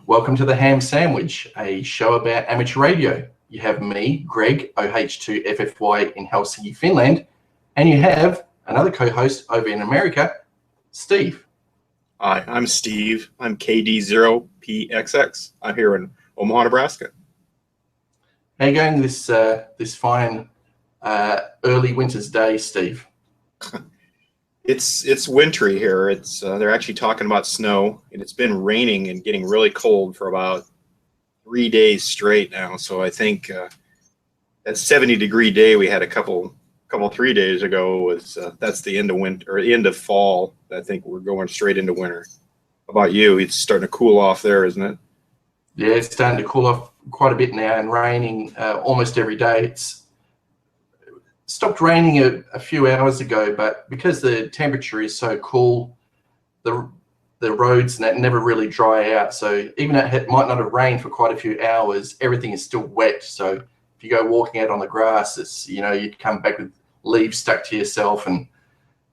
Welcome to the Ham Sandwich, a show about amateur radio. You have me, Greg, OH2FFY in Helsinki, Finland, and you have another co-host over in America, Steve. Hi, I'm Steve. I'm KD0PXX. I'm here in Omaha, Nebraska. How you going this fine early winter's day, Steve? It's wintry here. They're actually talking about snow, and it's been raining and getting really cold for about 3 days straight now. So I think that 70-degree day we had a couple 3 days ago was that's the end of winter or the end of fall. I think we're going straight into winter. How about you? It's starting to cool off there, isn't it? Yeah, it's starting to cool off quite a bit now and raining almost every day. It's stopped raining a few hours ago, but because the temperature is so cool, the roads never really dry out. So even though it might not have rained for quite a few hours, everything is still wet. So if you go walking out on the grass, it's you'd come back with leaves stuck to yourself, and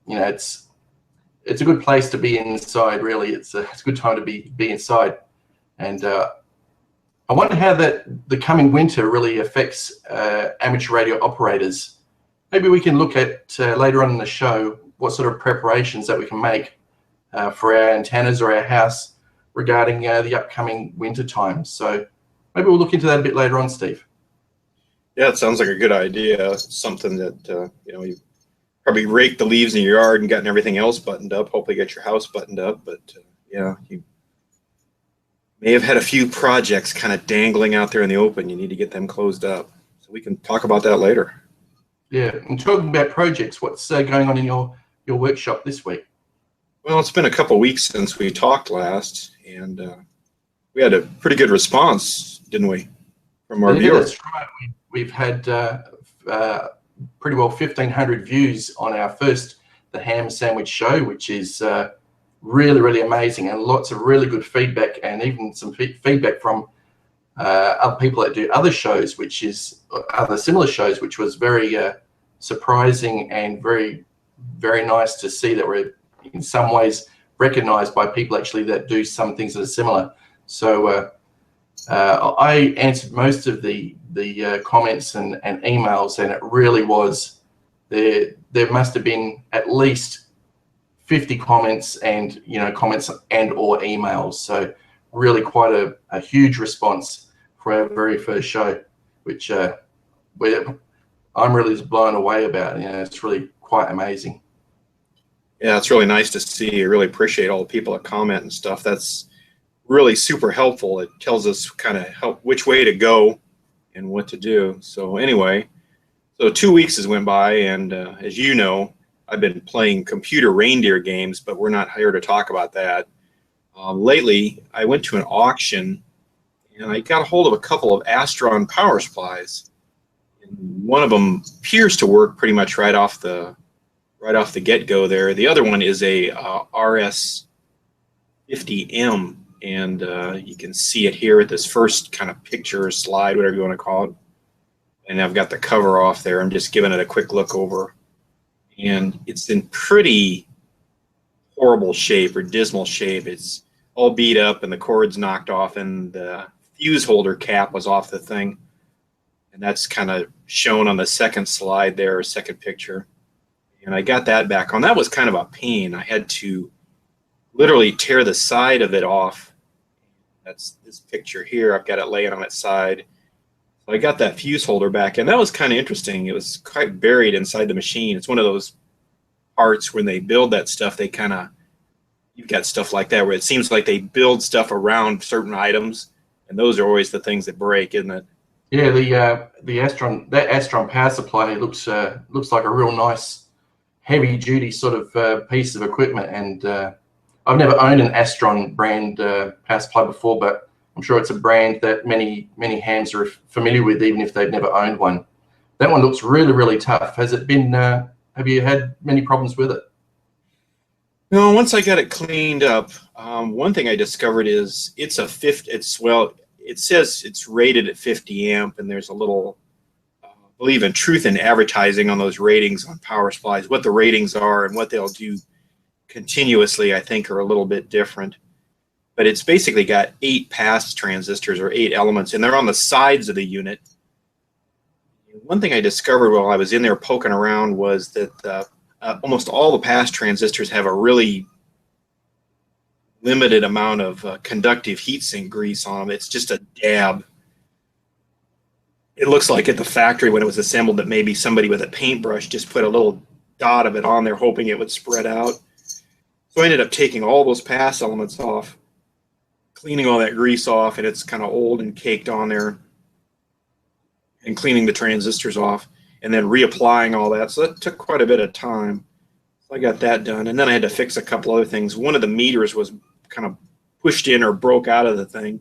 it's a good place to be inside. Really, it's a good time to be inside. And I wonder how the coming winter really affects amateur radio operators. Maybe we can look at later on in the show what sort of preparations that we can make for our antennas or our house regarding the upcoming winter time. So maybe we'll look into that a bit later on, Steve. Yeah, it sounds like a good idea. Something that you probably raked the leaves in your yard and gotten everything else buttoned up. Hopefully, get your house buttoned up. But yeah, you may have had a few projects kind of dangling out there in the open. You need to get them closed up. So we can talk about that later. Yeah, and talking about projects, what's going on in your workshop this week? Well, it's been a couple weeks since we talked last, and we had a pretty good response, didn't we, from our viewers? That's right. We've had pretty well 1,500 views on our first The Ham Sandwich show, which is really, really amazing, and lots of really good feedback, and even some feedback from other people that do other shows, which is other similar shows, which was very surprising and very, very nice to see that we're in some ways recognized by people actually that do some things that are similar. So I answered most of the comments and emails, and it really was there must have been at least 50 comments and comments and or emails. So really quite a huge response for our very first show, which I'm really blown away about. It's really quite amazing. Yeah, it's really nice to see. I really appreciate all the people that comment and stuff. That's really super helpful. It tells us kind of which way to go and what to do. So anyway, 2 weeks has went by, and as you know, I've been playing computer reindeer games, but we're not here to talk about that. Lately, I went to an auction, and I got a hold of a couple of Astron power supplies. And one of them appears to work pretty much right off the get-go there. The other one is a RS50M, and you can see it here at this first kind of picture slide, whatever you want to call it. And I've got the cover off there. I'm just giving it a quick look over. And it's in pretty horrible shape or dismal shape. It's all beat up and the cord's knocked off, and the fuse holder cap was off the thing. And that's kind of shown on the second slide there, or second picture. And I got that back on. That was kind of a pain. I had to literally tear the side of it off. That's this picture here. I've got it laying on its side. So I got that fuse holder back, and that was kind of interesting. It was quite buried inside the machine. It's one of those parts when they build that stuff, they kind of, you've got stuff like that where it seems like they build stuff around certain items, and those are always the things that break, isn't it? Yeah, the Astron power supply looks like a real nice heavy duty sort of piece of equipment, and I've never owned an Astron brand power supply before, but I'm sure it's a brand that many hams are familiar with, even if they've never owned one. That one looks really, really tough. Has it been? Have you had many problems with it? No, once I got it cleaned up, one thing I discovered is it's a 50. It says it's rated at 50 amp, and there's a little believe in truth in advertising on those ratings on power supplies. What the ratings are and what they'll do continuously, I think, are a little bit different. but it's basically got 8 pass transistors or 8 elements, and they're on the sides of the unit. One thing I discovered while I was in there poking around was that almost all the pass transistors have a really limited amount of conductive heatsink grease on them. It's just a dab. It looks like at the factory when it was assembled that maybe somebody with a paintbrush just put a little dot of it on there hoping it would spread out. So I ended up taking all those pass elements off, cleaning all that grease off, and it's kind of old and caked on there, and cleaning the transistors off, and then reapplying all that. So that took quite a bit of time. So I got that done, and then I had to fix a couple other things. One of the meters was kind of pushed in or broke out of the thing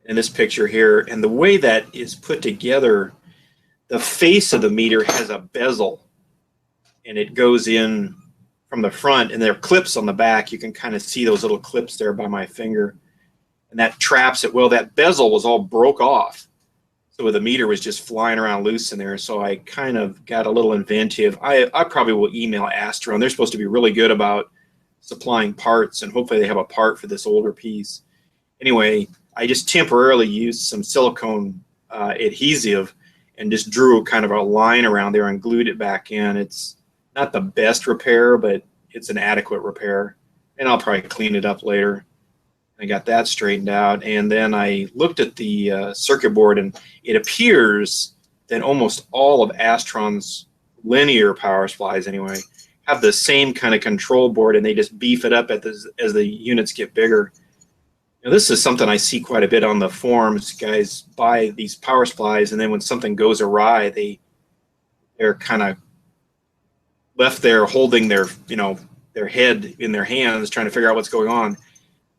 in this picture here, and the way that is put together, the face of the meter has a bezel, and it goes in from the front, and there are clips on the back. You can kind of see those little clips there by my finger, and that traps it. Well, that bezel was all broke off, so the meter was just flying around loose in there. So I kind of got a little inventive. I probably will email Astron. They're supposed to be really good about supplying parts, and hopefully they have a part for this older piece. Anyway, I just temporarily used some silicone adhesive and just drew kind of a line around there and glued it back in. It's not the best repair, but it's an adequate repair, and I'll probably clean it up later. I got that straightened out, and then I looked at the circuit board, and it appears that almost all of Astron's linear power supplies, anyway, have the same kind of control board, and they just beef it up as the units get bigger. Now, this is something I see quite a bit on the forums. Guys buy these power supplies, and then when something goes awry, they're kind of left there holding their head in their hands trying to figure out what's going on.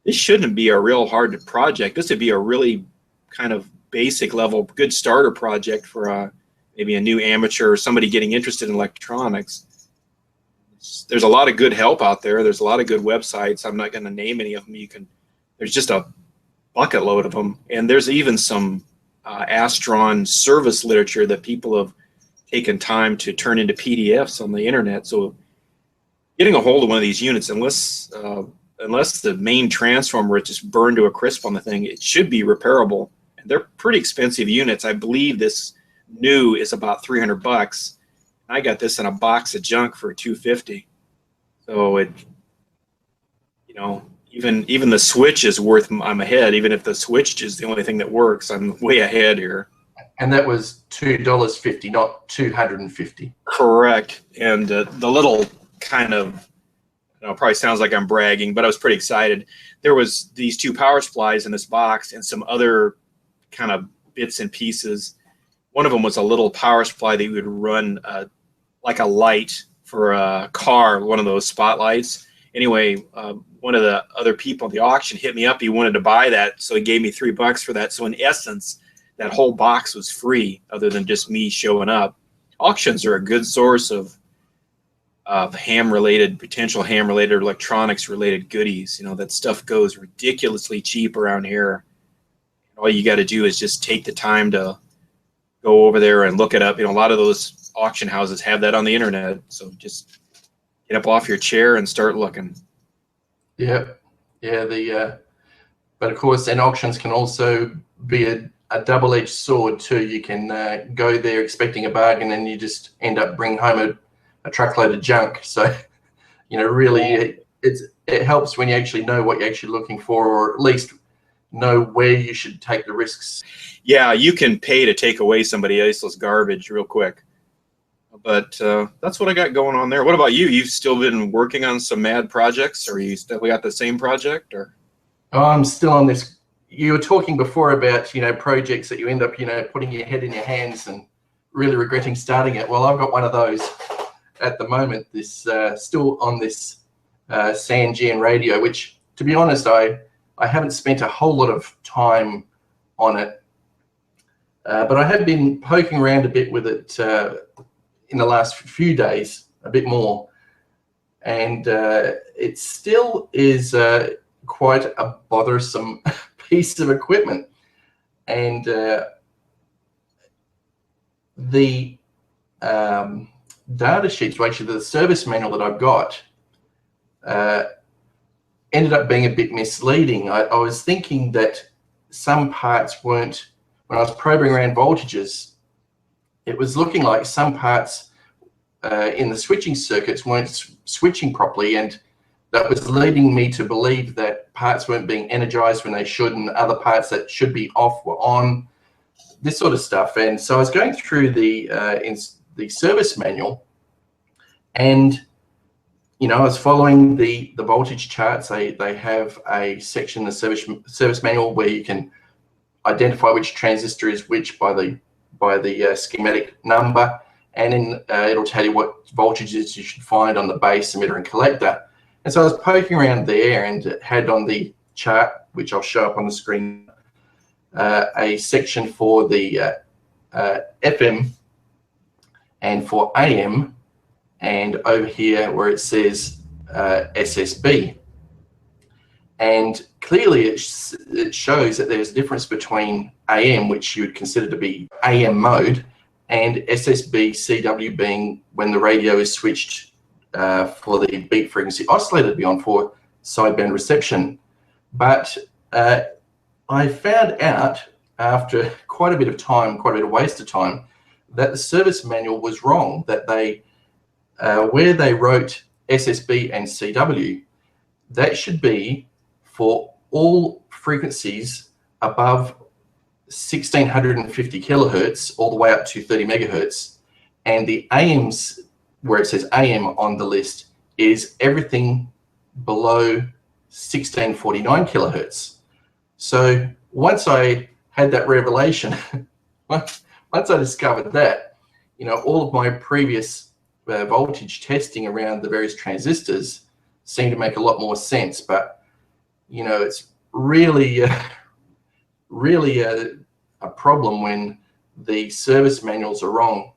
This shouldn't be a real hard project. This would be a really kind of basic level, good starter project for maybe a new amateur or somebody getting interested in electronics. There's a lot of good help out there. There's a lot of good websites. I'm not going to name any of them. There's just a bucket load of them, and there's even some Astron service literature that people have taken time to turn into PDFs on the internet. So getting a hold of one of these units, unless the main transformer just burned to a crisp on the thing, it should be repairable. And they're pretty expensive units. I believe this new is about $300. I got this in a box of junk for $250. So even the switch is worth. I'm ahead. Even if the switch is the only thing that works, I'm way ahead here. And that was $2.50, not $250. Correct. And the little kind of, probably sounds like I'm bragging, but I was pretty excited. There was these 2 power supplies in this box and some other kind of bits and pieces. One of them was a little power supply that you would run like a light for a car, one of those spotlights. Anyway, one of the other people at the auction hit me up. He wanted to buy that, so he gave me $3 for that. So in essence, that whole box was free, other than just me showing up. Auctions are a good source of potential ham-related, electronics-related goodies. That stuff goes ridiculously cheap around here. All you got to do is just take the time to go over there and look it up. A lot of those auction houses have that on the internet, so just get up off your chair and start looking. Yeah. But of course, and auctions can also be a double-edged sword too. You can go there expecting a bargain, and you just end up bringing home a truckload of junk. So, really, it helps when you actually know what you're actually looking for, or at least know where you should take the risks. Yeah, you can pay to take away somebody else's garbage real quick. But that's what I got going on there. What about you? You've still been working on some mad projects, or you still got the same project? Or I'm still on this. You were talking before about projects that you end up putting your head in your hands and really regretting starting it. Well, I've got one of those at the moment. This still on this Sangean radio, which, to be honest, I haven't spent a whole lot of time on it, but I have been poking around a bit with it in the last few days, a bit more, and it still is quite a bothersome piece of equipment. And the data sheets, well, actually the service manual that I've got, ended up being a bit misleading. I was thinking that some parts weren't, when I was probing around voltages, it was looking like some parts in the switching circuits weren't switching properly, and that was leading me to believe that parts weren't being energized when they should, and other parts that should be off were on, this sort of stuff. And so I was going through the service manual, and I was following the voltage charts. They have a section in the service manual where you can identify which transistor is which by the schematic number, and then it'll tell you what voltages you should find on the base, emitter, and collector. And so I was poking around there, and it had on the chart, which I'll show up on the screen, a section for the FM and for AM, and over here where it says SSB. And clearly it shows that there's a difference between AM, which you would consider to be AM mode, and SSB CW being when the radio is switched for the beat frequency oscillator to be on for sideband reception. But I found out after quite a bit of time, quite a bit of waste of time, that the service manual was wrong, that they where they wrote SSB and CW, that should be for all frequencies above 1650 kilohertz all the way up to 30 megahertz. And the AMs, where it says AM on the list, is everything below 1649 kilohertz. So once I had that revelation, once I discovered that, all of my previous voltage testing around the various transistors seemed to make a lot more sense. But it's really really a problem when the service manuals are wrong.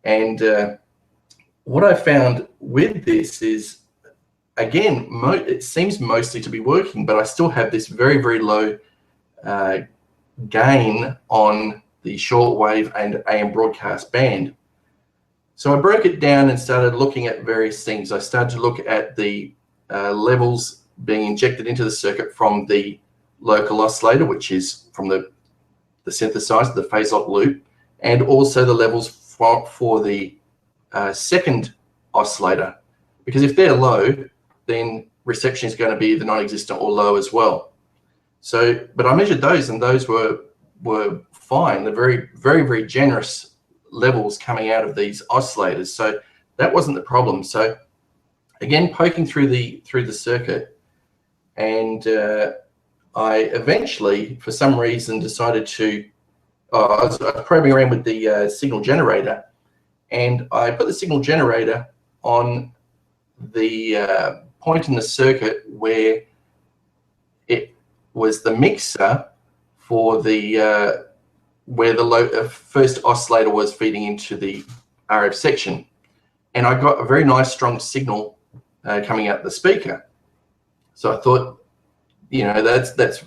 And what I found with this is, again, it seems mostly to be working, but I still have this very, very low gain on the shortwave and AM broadcast band. So I broke it down and started looking at various things. I started to look at the levels being injected into the circuit from the local oscillator, which is from the synthesizer, the phase lock loop, and also the levels for the second oscillator. Because if they're low, then reception is going to be either non-existent or low as well. So, but I measured those, and those were fine. They're very, very, very generous levels coming out of these oscillators. So that wasn't the problem. So again, poking through the circuit, and I eventually, for some reason, decided to. I was probing around with the signal generator, and I put the signal generator on the point in the circuit where it was the mixer for the where the first oscillator was feeding into the RF section, and I got a very nice strong signal coming out the speaker. So I thought, that's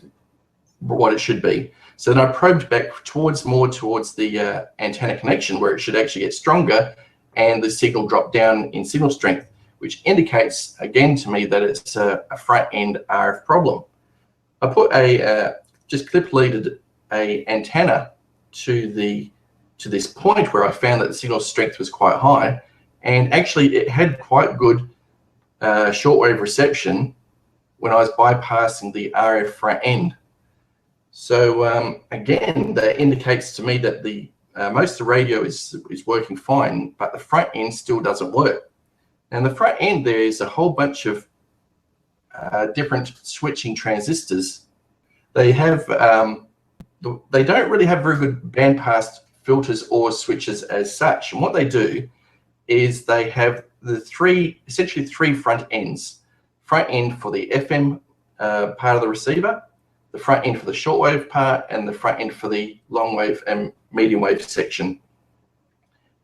what it should be. So then I probed back more towards the antenna connection, where it should actually get stronger and the signal drop down in signal strength, which indicates again to me that it's a front end RF problem. I put just clip leaded a antenna to this point where I found that the signal strength was quite high, and actually it had quite good shortwave reception when I was bypassing the RF front end. So again, that indicates to me that the most of the radio is working fine, but the front end still doesn't work. And the front end, there is a whole bunch of different switching transistors. They have they don't really have very good bandpass filters or switches as such. And what they do is they have essentially three front ends. Front end for the FM part of the receiver, the front end for the shortwave part, and the front end for the long wave and medium wave section.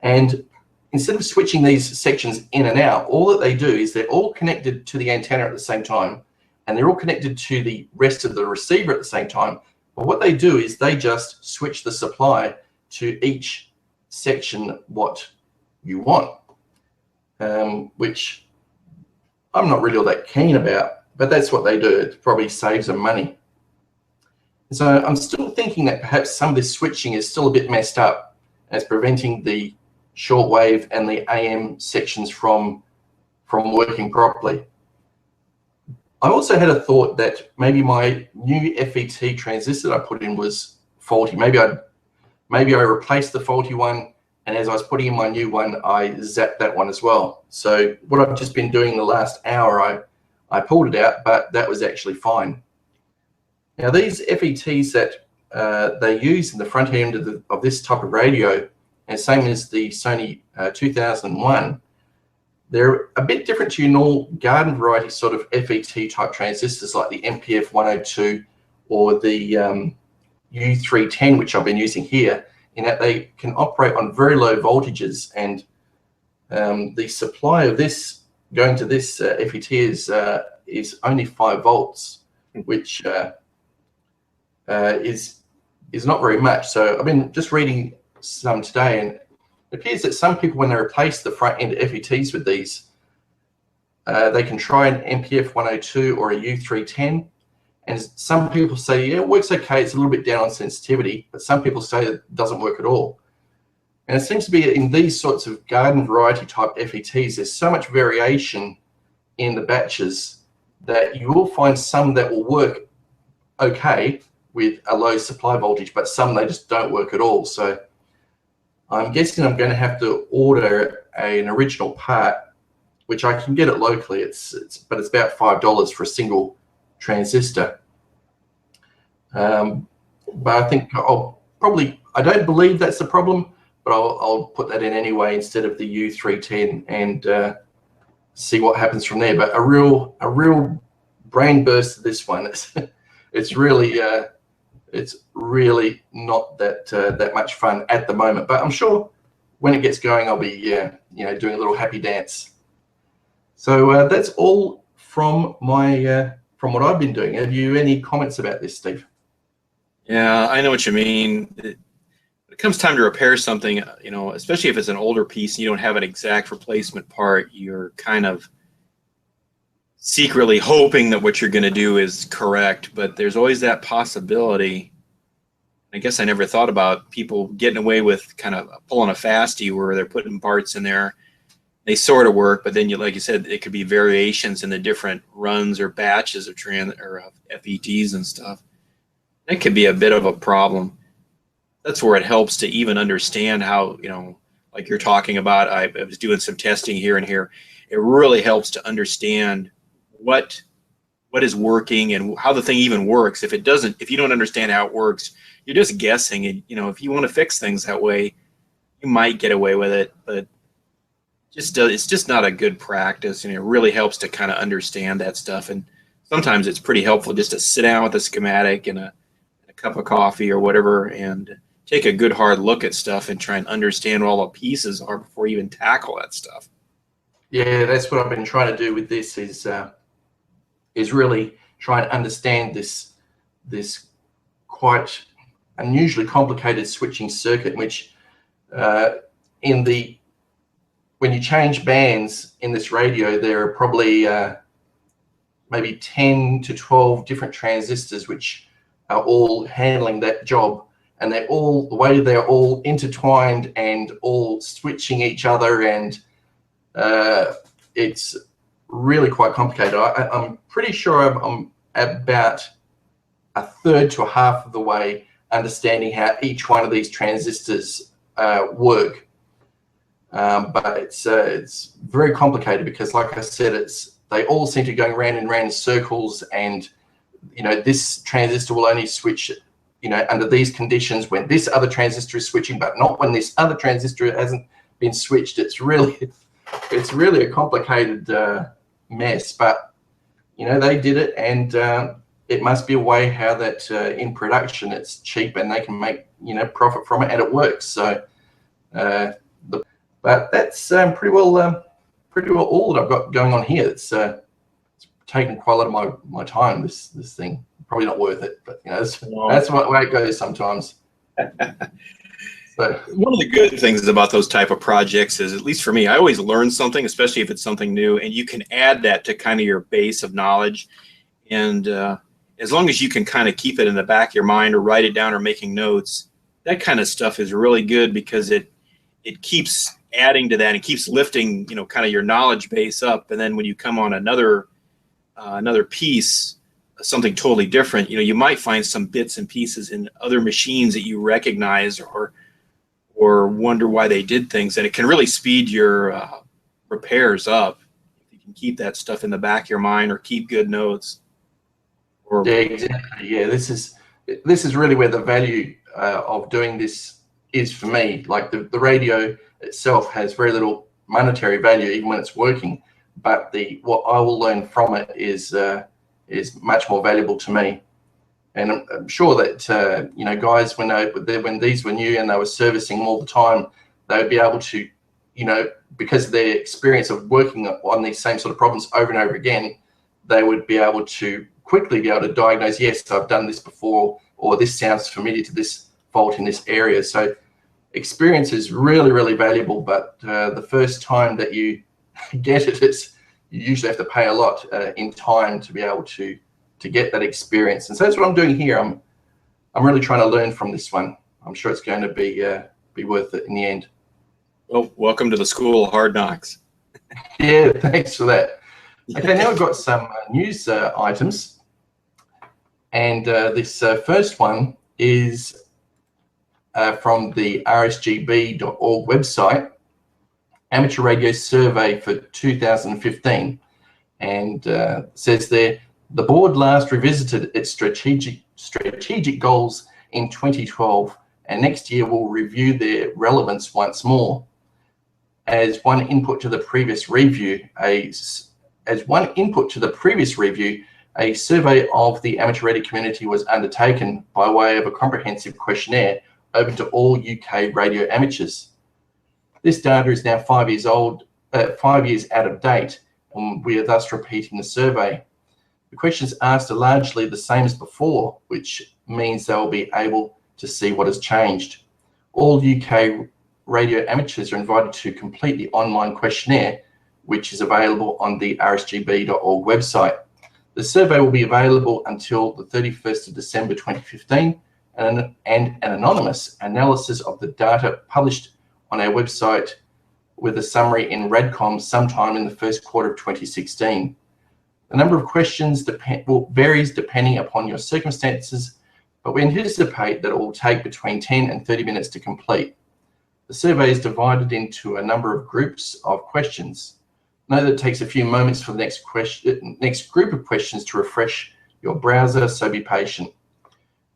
And instead of switching these sections in and out, all that they do is they're all connected to the antenna at the same time, and they're all connected to the rest of the receiver at the same time. But what they do is they just switch the supply to each section what you want, which I'm not really all that keen about. but that's what they do. It probably saves them money. So I'm still thinking that perhaps some of this switching is still a bit messed up, and it's preventing the shortwave and the AM sections from working properly. I also had a thought that maybe my new FET transistor I put in was faulty. Maybe I replaced the faulty one, and as I was putting in my new one, I zapped that one as well. So what I've just been doing the last hour, I pulled it out, but that was actually fine. Now these FETs that they use in the front end of this type of radio, and same as the Sony 2001, they're a bit different to your normal garden variety sort of FET type transistors like the MPF 102 or the U310, which I've been using here, in that they can operate on very low voltages, and the supply of this going to this FET is only 5 volts, which is not very much. So I've been just reading some today, and it appears that some people, when they replace the front end FETs with these, they can try an MPF 102 or a U310, and some people say, yeah, it works okay, it's a little bit down on sensitivity, but some people say it doesn't work at all. And it seems to be in these sorts of garden variety type FETs, there's so much variation in the batches that you will find some that will work okay with a low supply voltage, but some they just don't work at all. So I'm guessing I'm going to have to order an original part, which I can get it locally. But it's about $5 for a single transistor. But I think I don't believe that's the problem, but I'll put that in anyway instead of the U310 and see what happens from there. But a real brain burst of this one. It's really not that much fun at the moment, but I'm sure when it gets going, I'll be doing a little happy dance. So that's all from from what I've been doing. Have you any comments about this, Steve? Yeah, I know what you mean. When it comes time to repair something, especially if it's an older piece and you don't have an exact replacement part, you're kind of secretly hoping that what you're going to do is correct, but there's always that possibility. I guess I never thought about people getting away with kind of pulling a fastie where they're putting parts in there. They sort of work, but then like you said, it could be variations in the different runs or batches of FETs and stuff. That could be a bit of a problem. That's where it helps to even understand how, like you're talking about, I was doing some testing here and here. It really helps to understand what is working and how the thing even works. If you don't understand how it works, you're just guessing. And if you want to fix things that way, you might get away with it, but it's just not a good practice. And it really helps to kind of understand that stuff. And sometimes it's pretty helpful just to sit down with a schematic and a cup of coffee or whatever and take a good hard look at stuff and try and understand what all the pieces are before you even tackle that stuff. Yeah, that's what I've been trying to do with this is really try and understand this quite unusually complicated switching circuit, which when you change bands in this radio, there are probably maybe 10 to 12 different transistors which are all handling that job, and the way they're all intertwined and all switching each other, and it's really quite complicated. I'm pretty sure I'm about a third to a half of the way understanding how each one of these transistors work, but it's very complicated because, like I said, they all seem to be going round and round in circles, and this transistor will only switch under these conditions when this other transistor is switching, but not when this other transistor hasn't been switched. It's really a complicated mess, but they did it, and it must be a way how that in production it's cheap and they can make profit from it, and it works. So but that's pretty well all that I've got going on here. It's taken quite a lot of my time, this thing. Probably not worth it, but that's what way it goes sometimes. So, one of the good things about those type of projects is, at least for me, I always learn something, especially if it's something new, and you can add that to kind of your base of knowledge. And as long as you can kind of keep it in the back of your mind or write it down or making notes, that kind of stuff is really good, because it keeps adding to that and keeps lifting, kind of your knowledge base up. And then when you come on another piece, something totally different, you might find some bits and pieces in other machines that you recognize or wonder why they did things, and it can really speed your repairs up if you can keep that stuff in the back of your mind or keep good notes. Yeah, exactly. Yeah, this is really where the value of doing this is for me. Like the radio itself has very little monetary value, even when it's working, but what I will learn from it is much more valuable to me. And I'm sure that guys, when these were new and they were servicing them all the time, they would be able to, because of their experience of working on these same sort of problems over and over again, they would be able to quickly be able to diagnose, yes, I've done this before, or this sounds familiar to this fault in this area. So experience is really, really valuable, but the first time that you get it, you usually have to pay a lot in time to be able to get that experience. And so that's what I'm doing here. I'm really trying to learn from this one. I'm sure it's going to be worth it in the end. Well, welcome to the school of hard knocks. Yeah, thanks for that. Okay, now we've got some news items. And this first one is from the rsgb.org website, Amateur Radio Survey for 2015. And says there, the board last revisited its strategic goals in 2012, and next year will review their relevance once more. As one input to the previous review, a survey of the amateur radio community was undertaken by way of a comprehensive questionnaire open to all UK radio amateurs. This data is now 5 years old, 5 years out of date, and we are thus repeating the survey. The questions asked are largely the same as before, which means they will be able to see what has changed. All UK radio amateurs are invited to complete the online questionnaire, which is available on the rsgb.org website. The survey will be available until the 31st of December 2015, and an anonymous analysis of the data published on our website with a summary in Radcom sometime in the first quarter of 2016. The number of questions varies depending upon your circumstances, but we anticipate that it will take between 10 and 30 minutes to complete. The survey is divided into a number of groups of questions. Know that it takes a few moments for the next group of questions to refresh your browser, so be patient.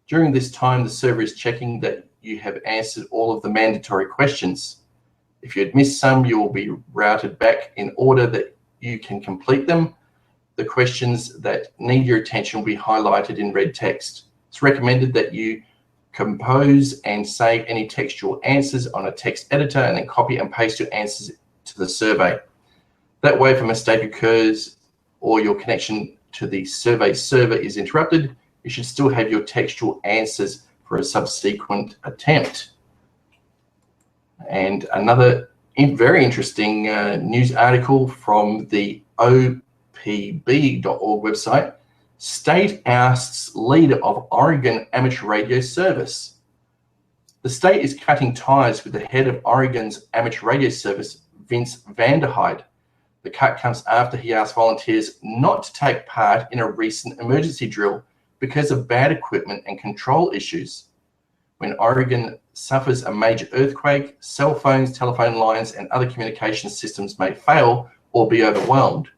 During this time, the server is checking that you have answered all of the mandatory questions. If you had missed some, you will be routed back in order that you can complete them. The questions that need your attention will be highlighted in red text. It's recommended that you compose and save any textual answers on a text editor and then copy and paste your answers to the survey. That way, if a mistake occurs or your connection to the survey server is interrupted, you should still have your textual answers for a subsequent attempt. And another very interesting news article from the opb.org website, state ousts leader of Oregon amateur radio service. The state is cutting ties with the head of Oregon's amateur radio service, Vince Vanderhyde. The cut comes after he asked volunteers not to take part in a recent emergency drill because of bad equipment and control issues. When Oregon suffers a major earthquake, cell phones, telephone lines, and other communication systems may fail or be overwhelmed.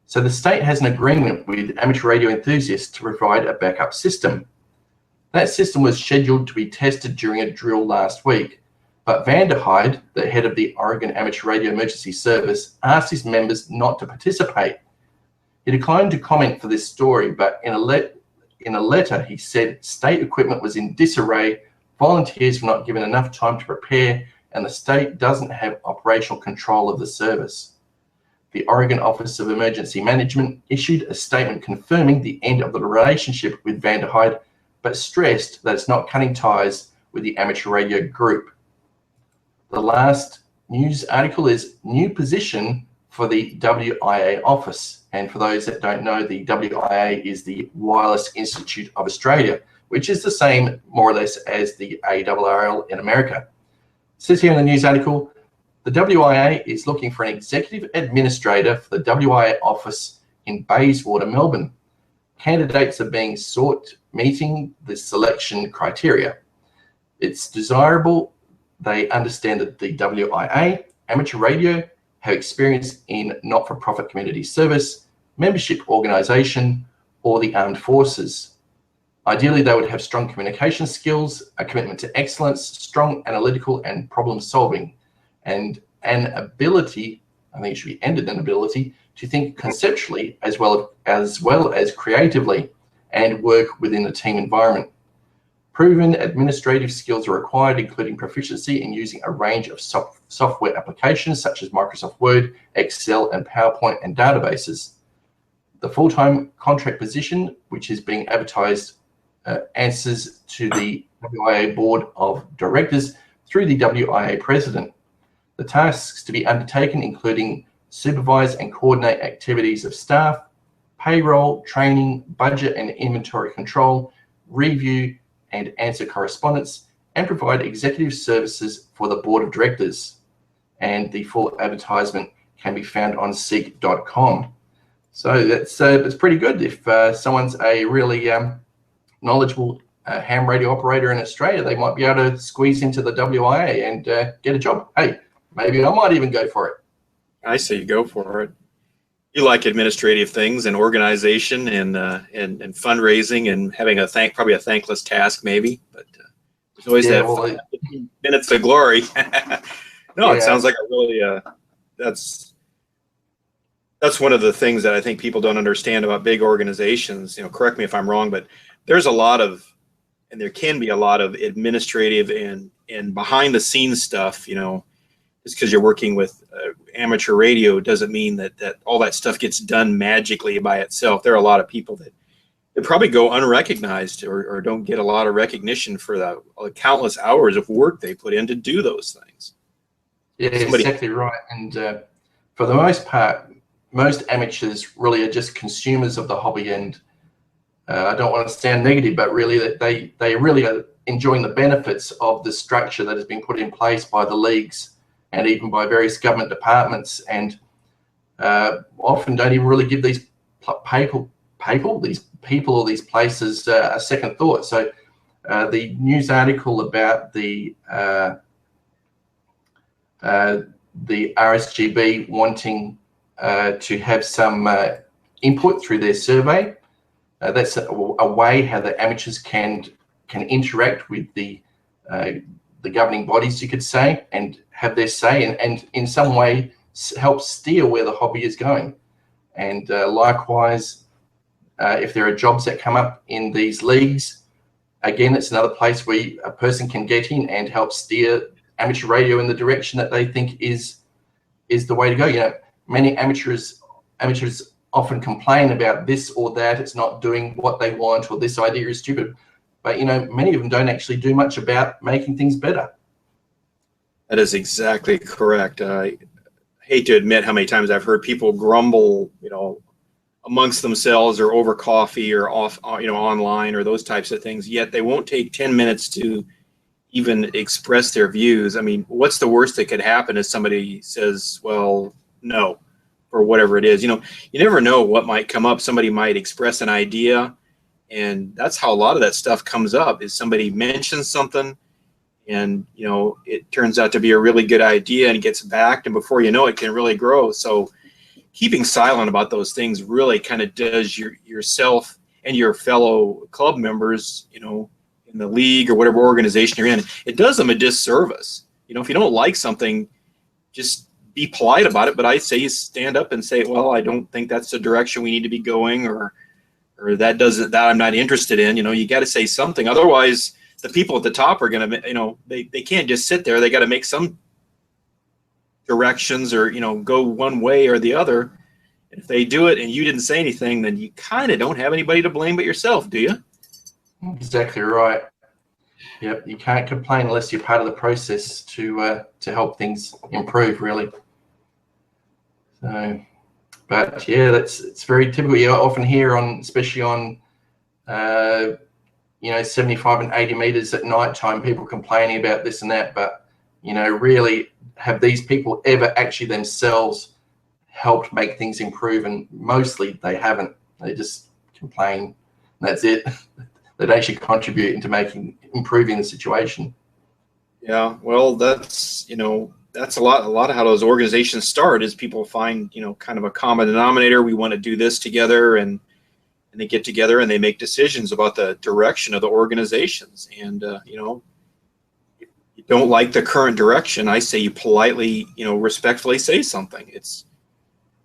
So the state has an agreement with amateur radio enthusiasts to provide a backup system. That system was scheduled to be tested during a drill last week, but Vanderhyde, the head of the Oregon Amateur Radio Emergency Service, asked his members not to participate. He declined to comment for this story, but in a letter he said state equipment was in disarray, volunteers were not given enough time to prepare, and the state doesn't have operational control of the service. The Oregon Office of Emergency Management issued a statement confirming the end of the relationship with Vanderhyde, but stressed that it's not cutting ties with the amateur radio group. The last news article is new position for the WIA office. And for those that don't know, the WIA is the Wireless Institute of Australia, which is the same more or less as the ARRL in America. It says here in the news article, the WIA is looking for an executive administrator for the WIA office in Bayswater, Melbourne. Candidates are being sought meeting the selection criteria. It's desirable they understand that the WIA, amateur radio, have experience in not-for-profit community service, membership organisation, or the armed forces. Ideally, they would have strong communication skills, a commitment to excellence, strong analytical and problem solving, and an ability, I think it should be ended, an ability to think conceptually as well as creatively and work within a team environment. Proven administrative skills are required, including proficiency in using a range of software applications such as Microsoft Word, Excel, and PowerPoint and databases. The full-time contract position, which is being advertised, answers to the WIA Board of Directors through the WIA President. The tasks to be undertaken including supervise and coordinate activities of staff, payroll, training, budget and inventory control, review and answer correspondence, and provide executive services for the Board of Directors. And the full advertisement can be found on seek.com. So that's pretty good. If someone's a really knowledgeable ham radio operator in Australia, they might be able to squeeze into the WIA and get a job. Hey, maybe I might even go for it. I say you go for it. You like administrative things and organization and fundraising and having probably a thankless task maybe, but there's always that 15 minutes of glory. No, it sounds like a really that's one of the things that I think people don't understand about big organizations. Correct me if I'm wrong, but there's a lot of, and there can be a lot of administrative and behind the scenes stuff. Just because you're working with amateur radio doesn't mean that all that stuff gets done magically by itself. There are a lot of people that probably go unrecognized or don't get a lot of recognition for the countless hours of work they put in to do those things. Yeah, exactly right. And for the most part, most amateurs really are just consumers of the hobby. And I don't want to sound negative, but really that they really are enjoying the benefits of the structure that has been put in place by the leagues and even by various government departments, and often don't even really give these people or these places a second thought. So the news article about the RSGB wanting to have some input through their survey. That's a way how the amateurs can interact with the governing bodies, you could say, and have their say and in some way help steer where the hobby is going. And likewise, if there are jobs that come up in these leagues, again, it's another place where a person can get in and help steer amateur radio in the direction that they think is the way to go. Many amateurs often complain about this or that, it's not doing what they want, or this idea is stupid. But many of them don't actually do much about making things better. That is exactly correct. I hate to admit how many times I've heard people grumble, amongst themselves or over coffee or off, online or those types of things. Yet they won't take 10 minutes to even express their views. I mean, what's the worst that could happen is somebody says, well, no, or whatever it is. You never know what might come up. Somebody might express an idea. And that's how a lot of that stuff comes up, is somebody mentions something and, it turns out to be a really good idea and gets backed, and before you know it, can really grow. So keeping silent about those things really kind of does yourself and your fellow club members, in the league or whatever organization you're in, it does them a disservice. If you don't like something, just be polite about it. But I say you stand up and say, well, I don't think that's the direction we need to be going, or that I'm not interested in. You got to say something. Otherwise, the people at the top are going to, they can't just sit there. They got to make some directions or, go one way or the other. And if they do it and you didn't say anything, then you kind of don't have anybody to blame but yourself, do you? Exactly right. Yep, you can't complain unless you're part of the process to help things improve, really. So, but yeah, it's very typical. You often hear on, especially on, 75 and 80 meters at night time, people complaining about this and that. But really, have these people ever actually themselves helped make things improve? And mostly they haven't. They just complain. And that's it. They don't actually contribute into improving the situation. Yeah, well, that's that's a lot of how those organizations start, is people find kind of a common denominator. We want to do this together, and they get together and they make decisions about the direction of the organizations. And if you don't like the current direction, I say you politely, respectfully say something.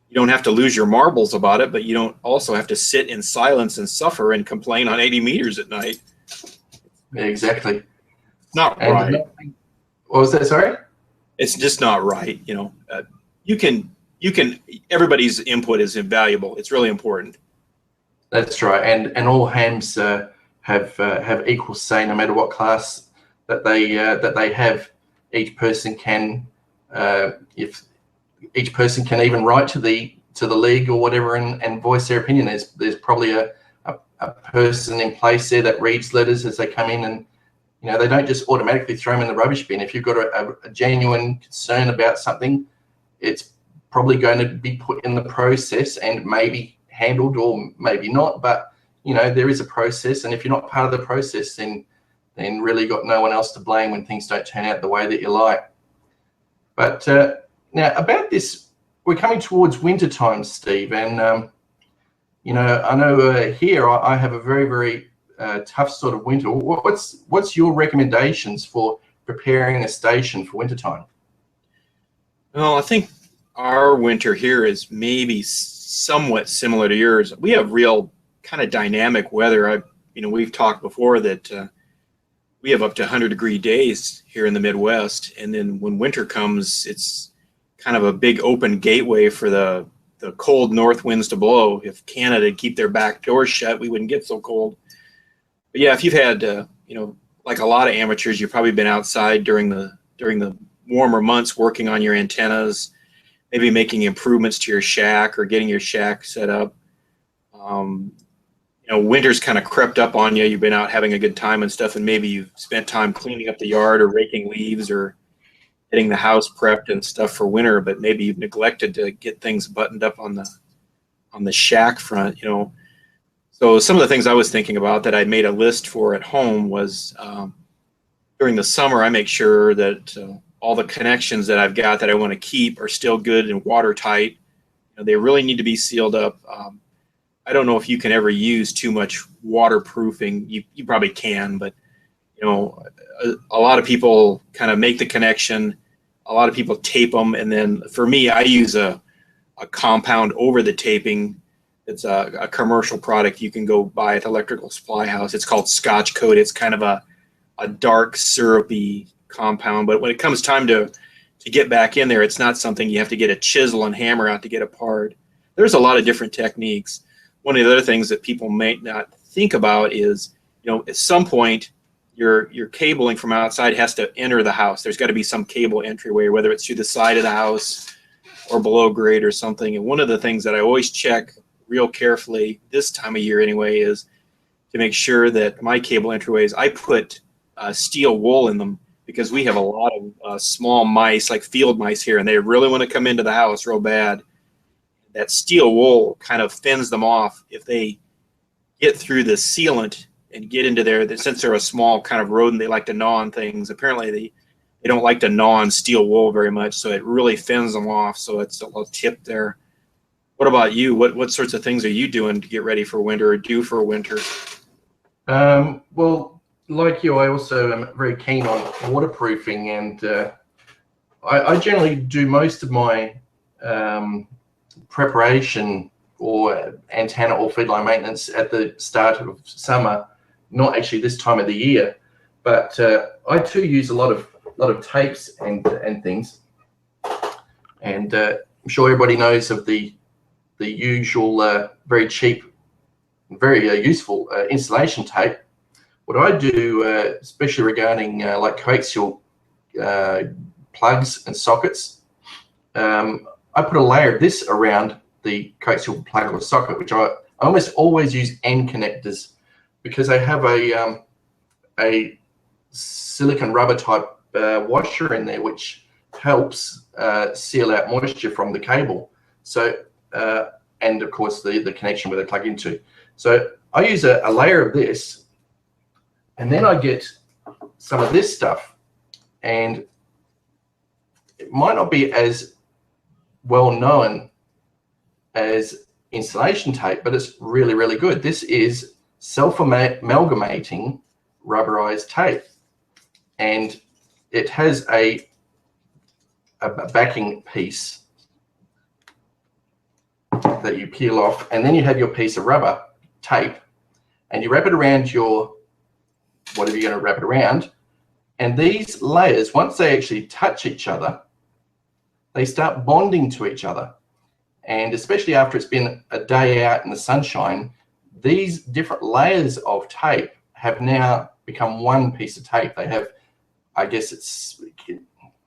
You don't have to lose your marbles about it, but you don't also have to sit in silence and suffer and complain on 80 meters at night. Yeah, exactly. Not right. What was that? Sorry? It's just not right. Everybody's input is invaluable. It's really important. That's right. And all hams have equal say, no matter what class that they have. Each person can, if each person can even write to the league or whatever and voice their opinion. There's probably a person in place there that reads letters as they come in, and they don't just automatically throw them in the rubbish bin. If you've got a genuine concern about something, it's probably going to be put in the process and maybe handled or maybe not. But there is a process, and if you're not part of the process, then really got no one else to blame when things don't turn out the way that you like. But now about this, we're coming towards winter time, Steve, and I know here I have a very, very tough sort of winter. What's your recommendations for preparing a station for winter time? Well, I think our winter here is maybe somewhat similar to yours. We have real kind of dynamic weather. We've talked before that we have up to 100-degree days here in the Midwest, and then when winter comes, it's kind of a big open gateway for the cold north winds to blow. If Canada would keep their back doors shut, we wouldn't get so cold. But yeah, if you've had, like a lot of amateurs, you've probably been outside during the warmer months working on your antennas, maybe making improvements to your shack or getting your shack set up. Winter's kind of crept up on you. You've been out having a good time and stuff, and maybe you've spent time cleaning up the yard or raking leaves or getting the house prepped and stuff for winter, but maybe you've neglected to get things buttoned up on the shack front. So some of the things I was thinking about that I made a list for at home was during the summer, I make sure that all the connections that I've got that I want to keep are still good and watertight. They really need to be sealed up. I don't know if you can ever use too much waterproofing. You probably can, but a lot of people kind of make the connection. A lot of people tape them, and then for me, I use a compound over the taping. It's a commercial product you can go buy at the electrical supply house. It's called Scotch Coat. It's kind of a dark syrupy compound, but when it comes time to get back in there, it's not something you have to get a chisel and hammer out to get apart. There's a lot of different techniques. One of the other things that people may not think about is, at some point, your cabling from outside has to enter the house. There's got to be some cable entryway, whether it's through the side of the house or below grade or something. And one of the things that I always check real carefully this time of year anyway is to make sure that my cable entryways, I put steel wool in them, because we have a lot of small mice, like field mice here, and they really want to come into the house real bad. That steel wool kind of fends them off. If they get through the sealant and get into there, since they're a small kind of rodent, they like to gnaw on things. Apparently they don't like to gnaw on steel wool very much, so it really fends them off. So it's a little tip there. What about you? What sorts of things are you doing to get ready for winter or do for winter? Well, like you, I also am very keen on waterproofing, and I generally do most of my preparation or antenna or feedline maintenance at the start of summer, not actually this time of the year. But I too use a lot of tapes and things, and I'm sure everybody knows of the usual very cheap, very useful installation tape. what I do, especially regarding like coaxial plugs and sockets, I put a layer of this around the coaxial plug or socket, which I almost always use end connectors, because I have a silicon rubber type washer in there, which helps seal out moisture from the cable. So, and of course the connection where they plug into. So I use a layer of this, and then I get some of this stuff, and it might not be as well known as insulation tape, but it's really, really good. This is self-amalgamating rubberized tape, and it has a backing piece that you peel off, and then you have your piece of rubber tape, and you wrap it around your whatever you're going to wrap it around, and these layers, once they actually touch each other, they start bonding to each other. And especially after it's been a day out in the sunshine, these different layers of tape have now become one piece of tape. They have, I guess it's,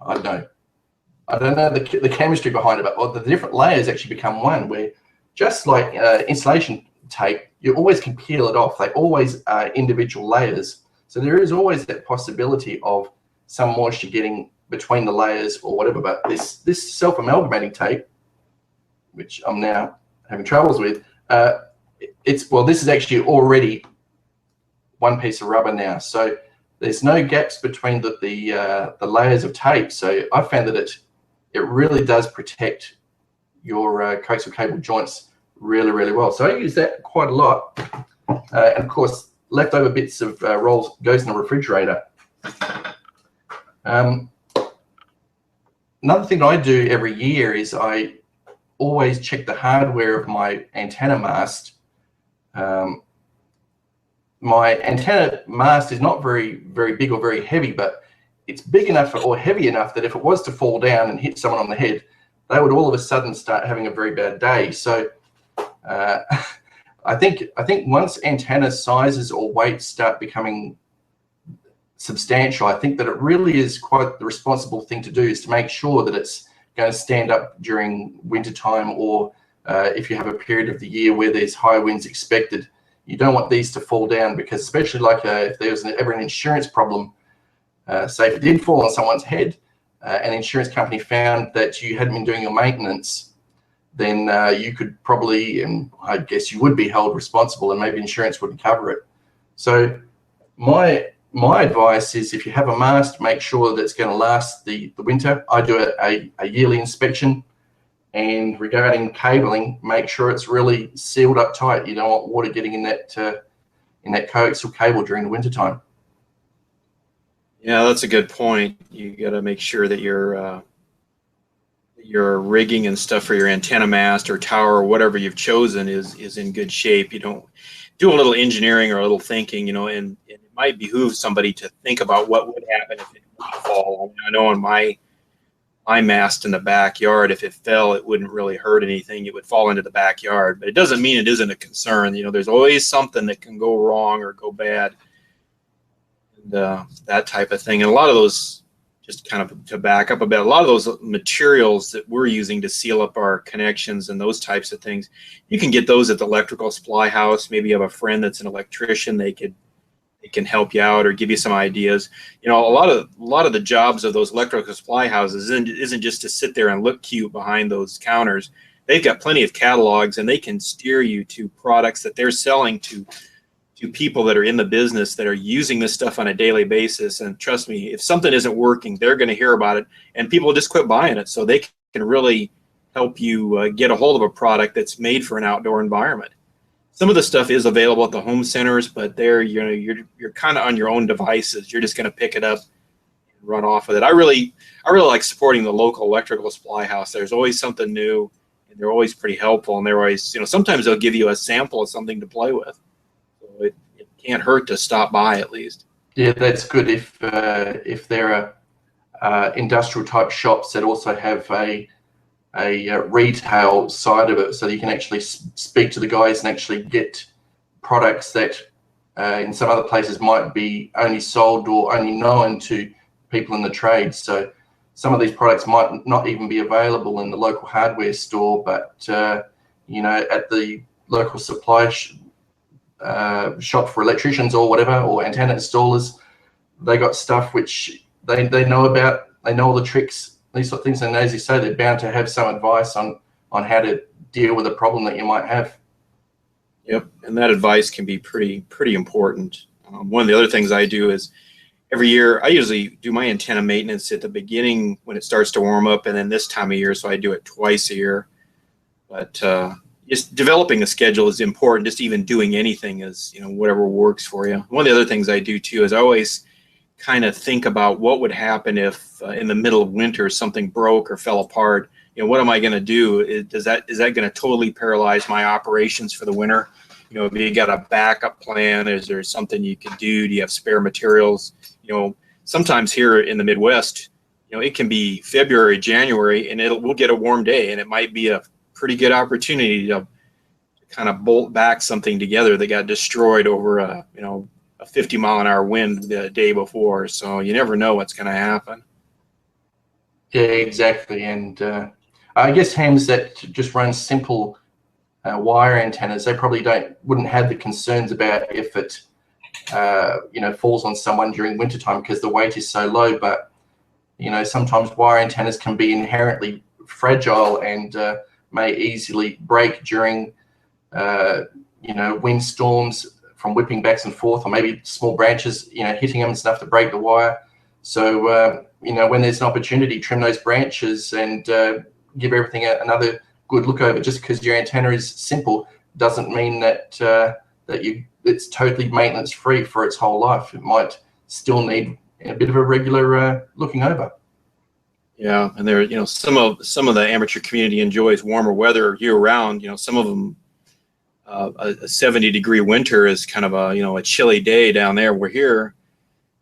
I don't know the chemistry behind it, but the different layers actually become one, where just like insulation tape, you always can peel it off. They always are individual layers. So there is always that possibility of some moisture getting between the layers or whatever. But this self-amalgamating tape, which I'm now having troubles with, this is actually already one piece of rubber now. So there's no gaps between the layers of tape. So I found that it really does protect your coaxial cable joints really, really well. So I use that quite a lot. And of course, leftover bits of rolls goes in the refrigerator. Another thing I do every year is I always check the hardware of my antenna mast. My antenna mast is not very, very big or very heavy, but it's big enough or heavy enough that if it was to fall down and hit someone on the head, they would all of a sudden start having a very bad day. So I think once antenna sizes or weights start becoming substantial, I think that it really is quite the responsible thing to do, is to make sure that it's going to stand up during winter time, or if you have a period of the year where there's high winds expected. You don't want these to fall down, because especially like if there was ever an insurance problem, say if it did fall on someone's head, and the insurance company found that you hadn't been doing your maintenance, then you could probably, and I guess you would be held responsible, and maybe insurance wouldn't cover it. So my advice is, if you have a mast, make sure that it's going to last the winter. I do a yearly inspection, and regarding cabling, make sure it's really sealed up tight. You don't want water getting in that coaxial cable during the winter time. Yeah, that's a good point. You got to make sure that your rigging and stuff for your antenna mast or tower or whatever you've chosen is in good shape. You don't do a little engineering or a little thinking, and it might behoove somebody to think about what would happen if it would fall. I mean, I know on my mast in the backyard, if it fell, it wouldn't really hurt anything. It would fall into the backyard, but it doesn't mean it isn't a concern. There's always something that can go wrong or go bad, and that type of thing. And a lot of those, just kind of to back up a bit, a lot of those materials that we're using to seal up our connections and those types of things, you can get those at the electrical supply house. Maybe you have a friend that's an electrician. They can help you out or give you some ideas. A lot of the jobs of those electrical supply houses isn't just to sit there and look cute behind those counters. They've got plenty of catalogs, and they can steer you to products that they're selling to people that are in the business, that are using this stuff on a daily basis. And trust me, if something isn't working, they're going to hear about it, and people will just quit buying it. So they can really help you get a hold of a product that's made for an outdoor environment. Some of the stuff is available at the home centers, but there, you're kind of on your own devices. You're just going to pick it up and run off with it. I really like supporting the local electrical supply house. There's always something new, and they're always pretty helpful. And they're always, sometimes they'll give you a sample of something to play with. So it can't hurt to stop by at least. Yeah, that's good. If there are industrial type shops that also have a retail side of it, so you can actually speak to the guys and actually get products that in some other places might be only sold or only known to people in the trade. So some of these products might not even be available in the local hardware store, but you know, at the local supply shop for electricians or whatever, or antenna installers, they got stuff which they know about. They know all the tricks, these sort of things, and as you say, they're bound to have some advice on how to deal with a problem that you might have. Yep, and that advice can be pretty important. One of the other things I do is every year I usually do my antenna maintenance at the beginning when it starts to warm up, and then this time of year, so I do it twice a year. But just developing a schedule is important. Just even doing anything is, you know, whatever works for you. One of the other things I do too is I always kind of think about what would happen if in the middle of winter something broke or fell apart. You know, what am I going to do? Is that going to totally paralyze my operations for the winter? You know, have you got a backup plan? Is there something you can do? Do you have spare materials? You know, sometimes here in the Midwest, you know, it can be February, January, and we'll get a warm day, and it might be a pretty good opportunity to kind of bolt back something together that got destroyed over a, you know, a 50-mile-an-hour wind the day before. So you never know what's going to happen. Yeah, exactly. And I guess hams that just run simple wire antennas, they probably wouldn't have the concerns about if it you know, falls on someone during wintertime because the weight is so low. But you know, sometimes wire antennas can be inherently fragile and may easily break during you know, windstorms from whipping back and forth, or maybe small branches, you know, hitting them and stuff to break the wire. So you know, when there's an opportunity, trim those branches and give everything another good look over. Just because your antenna is simple doesn't mean that it's totally maintenance free for its whole life. It might still need a bit of a regular looking over. Yeah, and there, you know, some of the amateur community enjoys warmer weather year round. You know, some of them a 70-degree winter is kind of a, you know, a chilly day down there. We're here,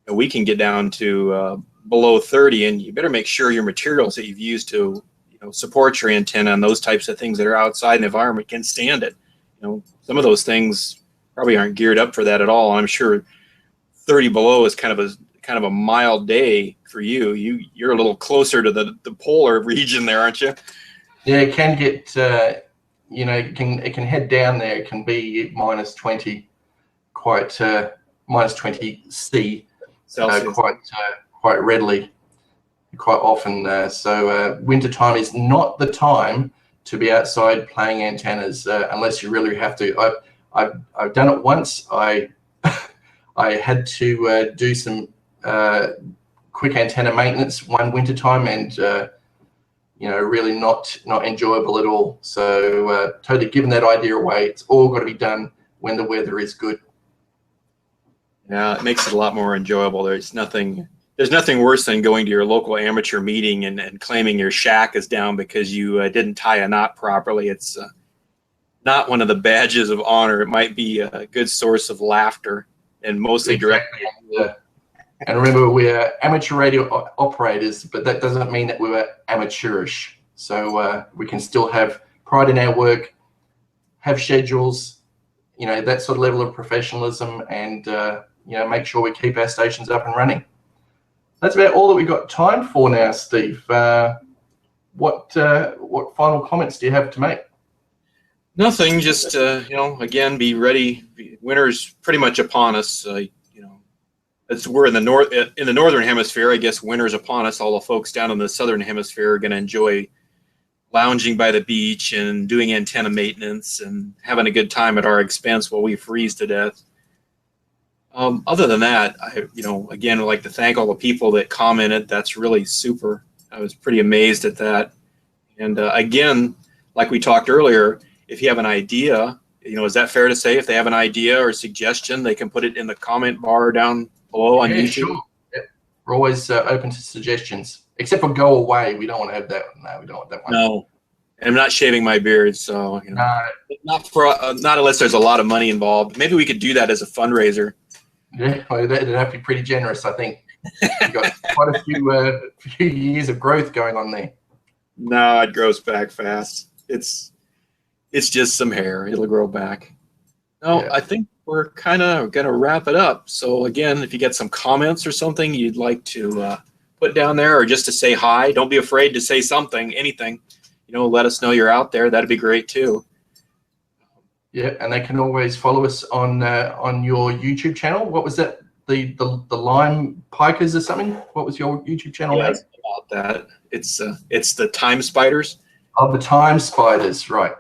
and we can get down to below 30, and you better make sure your materials that you've used to, you know, support your antenna and those types of things that are outside in the environment can stand it. You know, some of those things probably aren't geared up for that at all. I'm sure 30 below is kind of a mild day for you. You're a little closer to the polar region there, aren't you? Yeah, it can get you know, it can head down there. It can be minus 20, quite minus 20 C, quite readily, quite often. So winter time is not the time to be outside playing antennas unless you really have to. I've done it once. I had to do some quick antenna maintenance one winter time, and you know, really not enjoyable at all. So totally giving that idea away. It's all got to be done when the weather is good. Yeah, it makes it a lot more enjoyable. There's nothing worse than going to your local amateur meeting and claiming your shack is down because you didn't tie a knot properly. It's not one of the badges of honor. It might be a good source of laughter, and mostly directly. And remember, we're amateur radio operators, but that doesn't mean that we're amateurish. So we can still have pride in our work, have schedules, you know, that sort of level of professionalism, and you know, make sure we keep our stations up and running. That's about all that we've got time for now, Steve. What final comments do you have to make? Nothing. Just you know, again, be ready. Winter's pretty much upon us. You know, we're in the northern hemisphere. I guess winter's upon us. All the folks down in the southern hemisphere are going to enjoy lounging by the beach and doing antenna maintenance and having a good time at our expense while we freeze to death. Other than that, you know, again, I'd like to thank all the people that commented. That's really super. I was pretty amazed at that. And again, like we talked earlier, if you have an idea, you know, is that fair to say if they have an idea or suggestion, they can put it in the comment bar down below on YouTube? Sure. Yeah. We're always open to suggestions, except for go away. We don't want to have that. No, we don't want that one. No, and I'm not shaving my beard, so you know, not unless there's a lot of money involved. Maybe we could do that as a fundraiser. Yeah, well, that'd have to be pretty generous, I think. You've got quite a few years of growth going on there. No, it grows back fast. It's just some hair. It'll grow back. No, yeah. I think we're kind of going to wrap it up. So again, if you get some comments or something you'd like to put down there, or just to say hi, don't be afraid to say something, anything. You know, let us know you're out there. That'd be great too. Yeah, and they can always follow us on your YouTube channel. What was that? The Lime Pikers or something? What was your YouTube channel name? It's about that. It's the Time Spiders. Oh, the Time Spiders, right.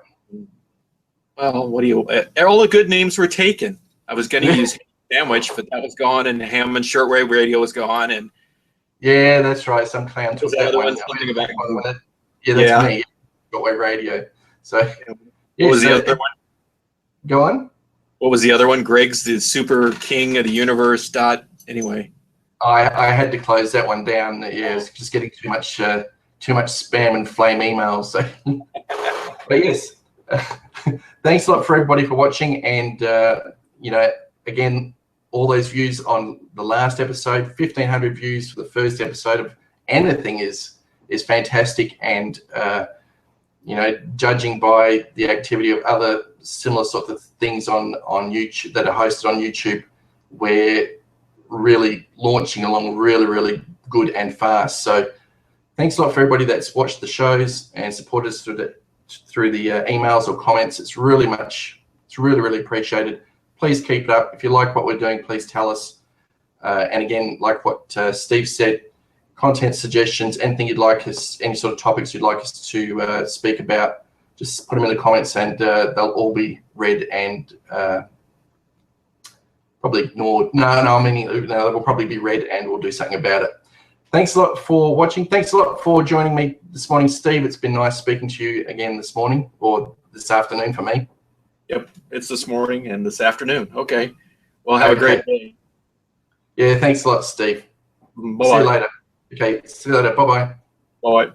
Well, what do you? All the good names were taken. I was going to use Sandwich, but that was gone, and Ham and Shortwave Radio was gone, and yeah, that's right. Some clown took that one. Yeah, that's me. Shortwave Radio. So, what was the other one? Go on. What was the other one? Greg's the Super King of the Universe. Anyway, I had to close that one down. Yeah, it's just getting too much spam and flame emails. So, but yes. Thanks a lot for everybody for watching, and you know, again, all those views on the last episode, 1,500 views for the first episode of anything is fantastic, and you know, judging by the activity of other similar sorts of things on YouTube that are hosted on YouTube, we're really launching along really good and fast. So thanks a lot for everybody that's watched the shows and supported us through the emails or comments. It's really appreciated. Please keep it up. If you like what we're doing, please tell us. And again, like what Steve said, content suggestions, anything you'd like us, any sort of topics you'd like us to speak about, just put them in the comments, and they'll all be read and probably ignored. They will probably be read, and we'll do something about it. Thanks a lot for watching. Thanks a lot for joining me this morning, Steve. It's been nice speaking to you again this morning, or this afternoon for me. Yep, it's this morning and this afternoon. Okay. Well, have a great day. Yeah, thanks a lot, Steve. Bye-bye. See you later. Okay, see you later. Bye-bye. Bye-bye.